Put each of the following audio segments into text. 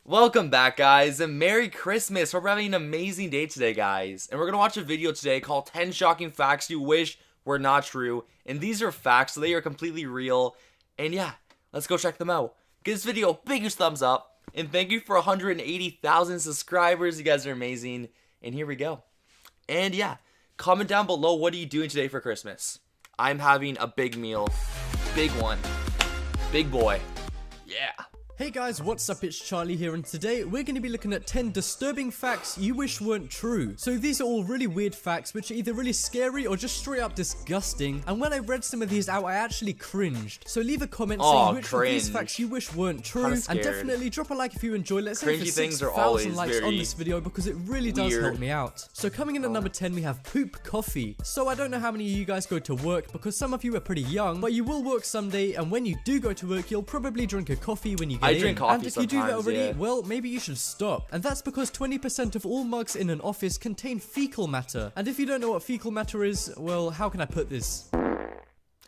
Welcome back, guys, and Merry Christmas. Hope we're having an amazing day today, guys. And we're going to watch a video today called 10 Shocking Facts You Wish Were Not True. And these are facts, so they are completely real. And yeah, let's go check them out. Give this video a biggest thumbs up. And thank you for 180,000 subscribers. You guys are amazing. And here we go. And yeah, comment down below, what are you doing today for Christmas? I'm having a big meal. Big one. Big boy. Yeah. Hey guys, what's up? It's Charlie here, and today we're going to be looking at 10 disturbing facts you wish weren't true. So these are all really weird facts which are either really scary or just straight up disgusting, and when I read some of these out I actually cringed. So leave a comment saying which of these facts you wish weren't true, and definitely drop a like if you enjoy. Let's say for 6,000 likes on this video because it really does help me out. So coming in at number 10 we have poop coffee. So I don't know how many of you guys go to work because some of you are pretty young, but you will work someday, and when you do go to work you'll probably drink a coffee when you get I drink coffee and if you do that already, yeah. well, maybe you should stop. And that's because 20% of all mugs in an office contain fecal matter. And if you don't know what fecal matter is, well, how can I put this?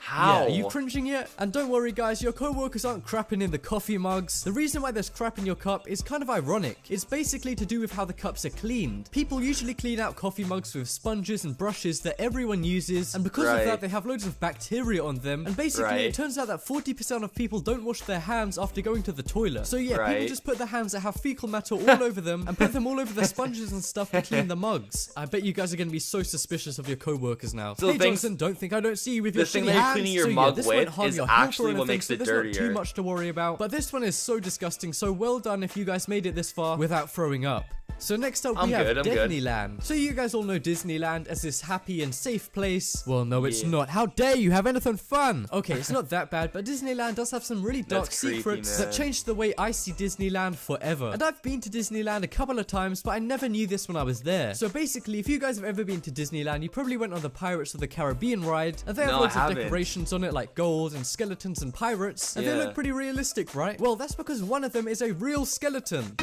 How? Yeah, are you cringing yet? And don't worry guys, your co-workers aren't crapping in the coffee mugs. The reason why there's crap in your cup is kind of ironic. It's basically to do with how the cups are cleaned. People usually clean out coffee mugs with sponges and brushes that everyone uses, and because of that they have loads of bacteria on them, and basically it turns out that 40% of people don't wash their hands after going to the toilet. So yeah, people just put their hands that have fecal matter all over them and put them all over the sponges and stuff to clean the mugs. I bet you guys are going to be so suspicious of your co-workers now. So hey Johnson, don't think I don't see you with your shitty hands. Cleaning your mug with is actually what makes it dirtier. Not too much to worry about, but this one is so disgusting, so well done if you guys made it this far without throwing up. So next up we have Disneyland. So you guys all know Disneyland as this happy and safe place. Well, no, it's not. How dare you have anything fun? Okay, it's not that bad, but Disneyland does have some really dark secrets that changed the way I see Disneyland forever. And I've been to Disneyland a couple of times, but I never knew this when I was there. So basically, if you guys have ever been to Disneyland, you probably went on the Pirates of the Caribbean ride, and they have loads of decorations on it like gold and skeletons and pirates, and they look pretty realistic, right? Well, that's because one of them is a real skeleton.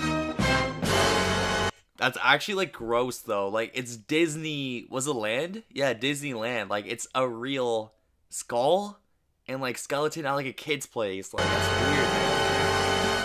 That's actually like gross though. Like it's Disney, was it land? Yeah, Disneyland. Like it's a real skull and like skeleton at like a kid's place. Like that's weird, man.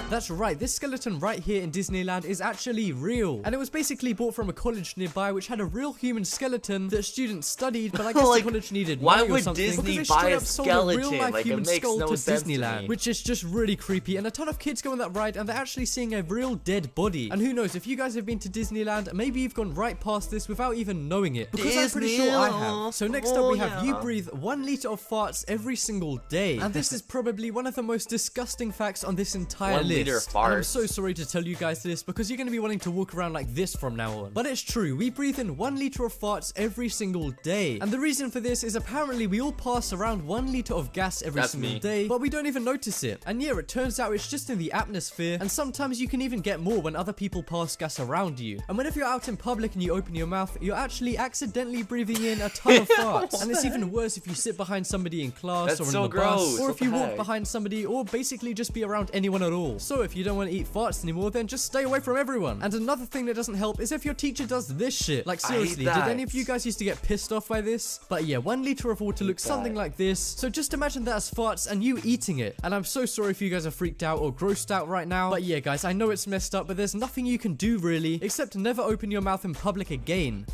That's right, this skeleton right here in Disneyland is actually real. And it was basically bought from a college nearby which had a real human skeleton that students studied, but I guess like, the college needed money or something. Why would Disney buy a skeleton? Like it makes no sense to me. Which is just really creepy, and a ton of kids go on that ride and they're actually seeing a real dead body. And who knows, if you guys have been to Disneyland, maybe you've gone right past this without even knowing it. Because I'm pretty sure I have. So next up we have you breathe 1 liter of farts every single day. And this is probably one of the most disgusting facts on this entire list. And I'm so sorry to tell you guys this because you're going to be wanting to walk around like this from now on. But it's true, we breathe in 1 liter of farts every single day. And the reason for this is apparently we all pass around 1 liter of gas every single day, but we don't even notice it. And yeah, it turns out it's just in the atmosphere, and sometimes you can even get more when other people pass gas around you. And whenever you're out in public and you open your mouth, you're actually accidentally breathing in a ton of farts. And it's even worse if you sit behind somebody in class or in the bus, or if you walk behind somebody, or basically just be around anyone at all. So if you don't want to eat farts anymore, then just stay away from everyone. And another thing that doesn't help is if your teacher does this shit. Like seriously, did any of you guys used to get pissed off by this? But yeah, 1 liter of water looks something like this. So just imagine that as farts and you eating it. And I'm so sorry if you guys are freaked out or grossed out right now. But yeah guys, I know it's messed up, but there's nothing you can do really, except never open your mouth in public again.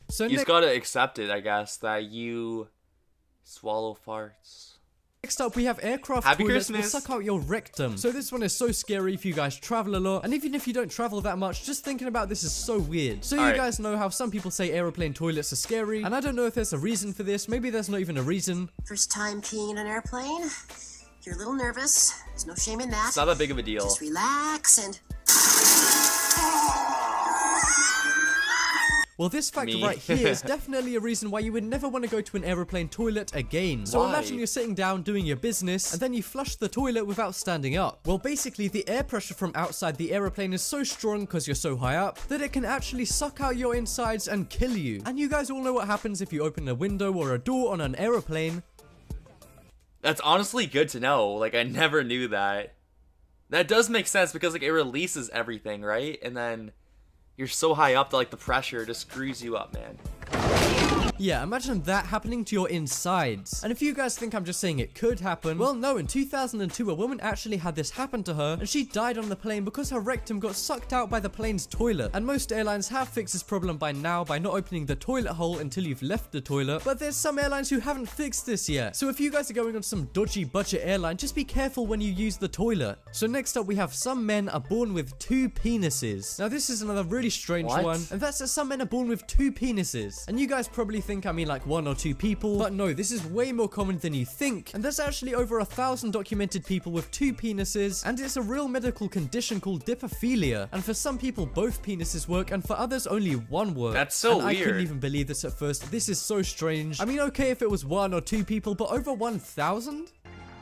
So you just gotta accept it, I guess, that you swallow farts. Next up, we have aircraft toilets will suck out your rectum. So this one is so scary if you guys travel a lot. And even if you don't travel that much, just thinking about this is so weird. So you guys know how some people say airplane toilets are scary. And I don't know if there's a reason for this. Maybe there's not even a reason. First time peeing in an airplane. You're a little nervous. There's no shame in that. It's not that big of a deal. Just relax and... Well, this fact right here is definitely a reason why you would never want to go to an airplane toilet again. So imagine you're sitting down doing your business and then you flush the toilet without standing up. Well, basically the air pressure from outside the airplane is so strong because you're so high up that it can actually suck out your insides and kill you. And you guys all know what happens if you open a window or a door on an airplane. That's honestly good to know. Like, I never knew that. That does make sense because like it releases everything, right? And then you're so high up that like the pressure just screws you up, man. Yeah, imagine that happening to your insides. And if you guys think I'm just saying it could happen, well, no, in 2002, a woman actually had this happen to her, and she died on the plane because her rectum got sucked out by the plane's toilet. And most airlines have fixed this problem by now by not opening the toilet hole until you've left the toilet, but there's some airlines who haven't fixed this yet. So if you guys are going on some dodgy budget airline, just be careful when you use the toilet. So next up, we have some men are born with 2 penises. Now this is another really strange one, and that's that some men are born with 2 penises. And you guys probably think I mean like 1 or 2 people, but no, this is way more common than you think. And there's actually over 1,000 documented people with 2 penises, and it's a real medical condition called dipophilia. And for some people, both penises work, and for others, only one works. That's so weird. I couldn't even believe this at first. This is so strange. I mean, okay if it was 1 or 2 people, but over 1,000?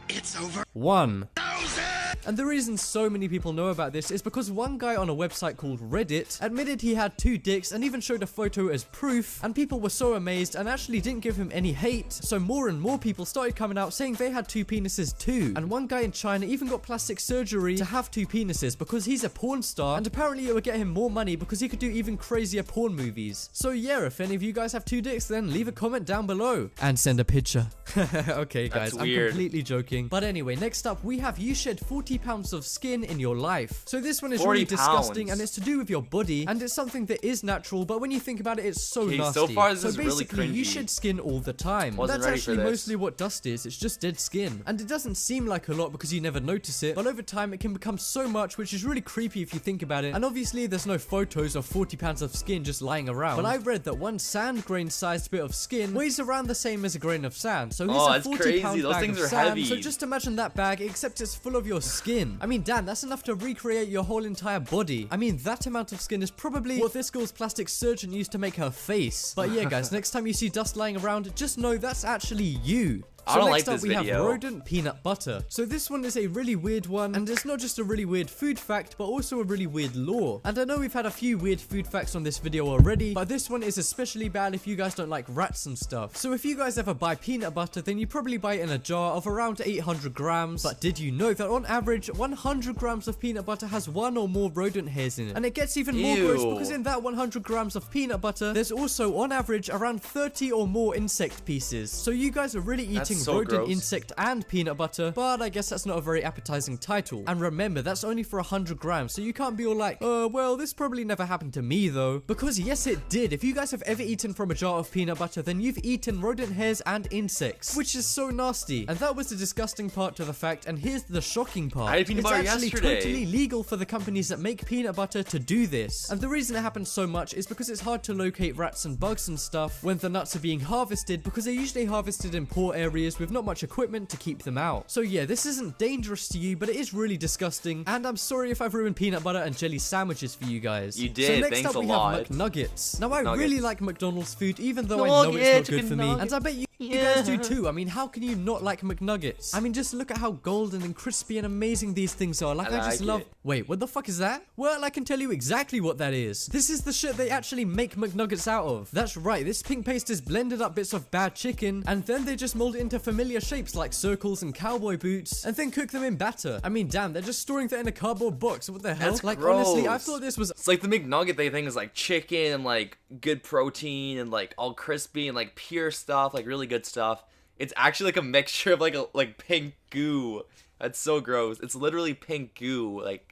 It's over 1,000! And the reason so many people know about this is because one guy on a website called Reddit admitted he had 2 dicks and even showed a photo as proof, and people were so amazed and actually didn't give him any hate, so more and more people started coming out saying they had 2 penises too. And one guy in China even got plastic surgery to have 2 penises because he's a porn star, and apparently it would get him more money because he could do even crazier porn movies. So yeah, if any of you guys have 2 dicks, then leave a comment down below and send a picture. Okay guys, I'm completely joking. But anyway, next up we have you shed 40 pounds of skin in your life. So this one is really disgusting, and it's to do with your body, and it's something that is natural, but when you think about it, it's so nasty. So far this is basically really cringy. you shed skin all the time. That's actually mostly what dust is. It's just dead skin, and it doesn't seem like a lot because you never notice it, but over time it can become so much, which is really creepy if you think about it. And obviously there's no photos of 40 pounds of skin just lying around, but I read that one sand grain sized bit of skin weighs around the same as a grain of sand. So here's a 40-pound bag of sand. So just imagine that bag, except it's full of your skin. I mean, damn, that's enough to recreate your whole entire body. I mean, that amount of skin is probably what this girl's plastic surgeon used to make her face. But yeah, guys, next time you see dust lying around, just know that's actually you. So next up we have rodent peanut butter. So this one is a really weird one, and it's not just a really weird food fact, but also a really weird law. And I know we've had a few weird food facts on this video already, but this one is especially bad if you guys don't like rats and stuff. So if you guys ever buy peanut butter, then you probably buy it in a jar of around 800 grams. But did you know that on average, 100 grams of peanut butter has 1 or more rodent hairs in it? And it gets even more gross because in that 100 grams of peanut butter, there's also on average around 30 or more insect pieces. So you guys are really eating rodent, insect, and peanut butter, but I guess that's not a very appetizing title. And remember, that's only for 100 grams, so you can't be all like, well, this probably never happened to me though. Because yes, it did. If you guys have ever eaten from a jar of peanut butter, then you've eaten rodent hairs and insects, which is so nasty. And that was the disgusting part to the fact, and here's the shocking part. I had peanut butter yesterday. It's actually totally legal for the companies that make peanut butter to do this. And the reason it happens so much is because it's hard to locate rats and bugs and stuff when the nuts are being harvested, because they're usually harvested in poor areas with not much equipment to keep them out. So yeah, this isn't dangerous to you, but it is really disgusting, and I'm sorry if I've ruined peanut butter and jelly sandwiches for you guys. You did. So next Thanks up we a lot. have McNuggets. Now I really like McDonald's food, even though I know it's not good for me, and I bet you guys do too. I mean, how can you not like McNuggets? I mean, just look at how golden and crispy and amazing these things are. Like, I just love... Wait, what the fuck is that? Well, I can tell you exactly what that is. This is the shit they actually make McNuggets out of. That's right, this pink paste is blended up bits of bad chicken, and then they just mold it into familiar shapes like circles and cowboy boots, and then cook them in batter. I mean, damn, they're just storing that in a cardboard box. What the hell? That's like, gross. Honestly, I thought this was... It's like the McNugget thing is like chicken and like good protein and like all crispy and like pure stuff, like really good stuff. It's actually like a mixture of like pink goo. That's so gross. It's literally pink goo. Like,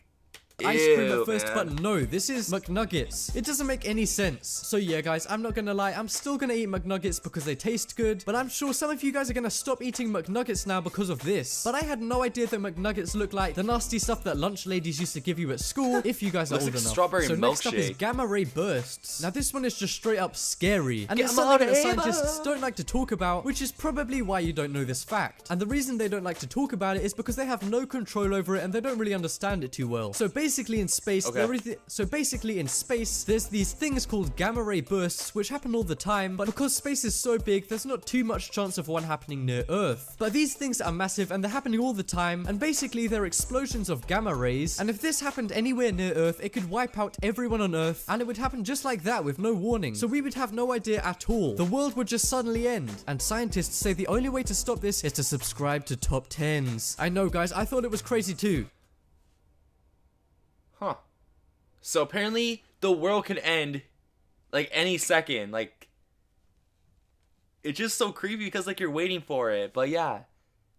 ice cream at first, but no, this is McNuggets. It doesn't make any sense. So yeah, guys, I'm not gonna lie, I'm still gonna eat McNuggets because they taste good, but I'm sure some of you guys are gonna stop eating McNuggets now because of this. But I had no idea that McNuggets look like the nasty stuff that lunch ladies used to give you at school, if you guys are old enough. Strawberry so next up is gamma ray bursts. Now this one is just straight up scary, and it's something that scientists don't like to talk about, which is probably why you don't know this fact. And the reason they don't like to talk about it is because they have no control over it and they don't really understand it too well. So basically in space, there's these things called gamma ray bursts, which happen all the time, but because space is so big, there's not too much chance of one happening near Earth. But these things are massive and they're happening all the time, and basically they're explosions of gamma rays, and if this happened anywhere near Earth, it could wipe out everyone on Earth, and it would happen just like that with no warning. So we would have no idea at all. The world would just suddenly end. And scientists say the only way to stop this is to subscribe to Top 10s. I know, guys, I thought it was crazy too. Huh. So apparently the world could end like any second. Like, it's just so creepy because like you're waiting for it. But yeah,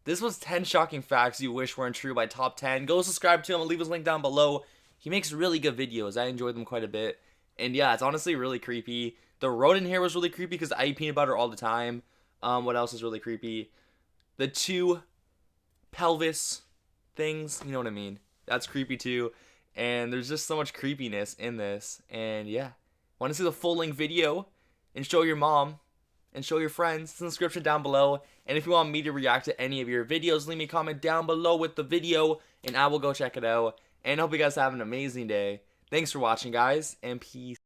this was 10 shocking facts you wish weren't true by Top 10. Go subscribe to him. I'll leave his link down below. He makes really good videos. I enjoy them quite a bit. And yeah, it's honestly really creepy. The rodent hair was really creepy because I eat peanut butter all the time. What else is really creepy? The 2 pelvis things. You know what I mean? That's creepy too. And there's just so much creepiness in this. And yeah, want to see the full length video and show your mom and show your friends? It's in the description down below. And if you want me to react to any of your videos, leave me a comment down below with the video and I will go check it out. And I hope you guys have an amazing day. Thanks for watching, guys, and peace.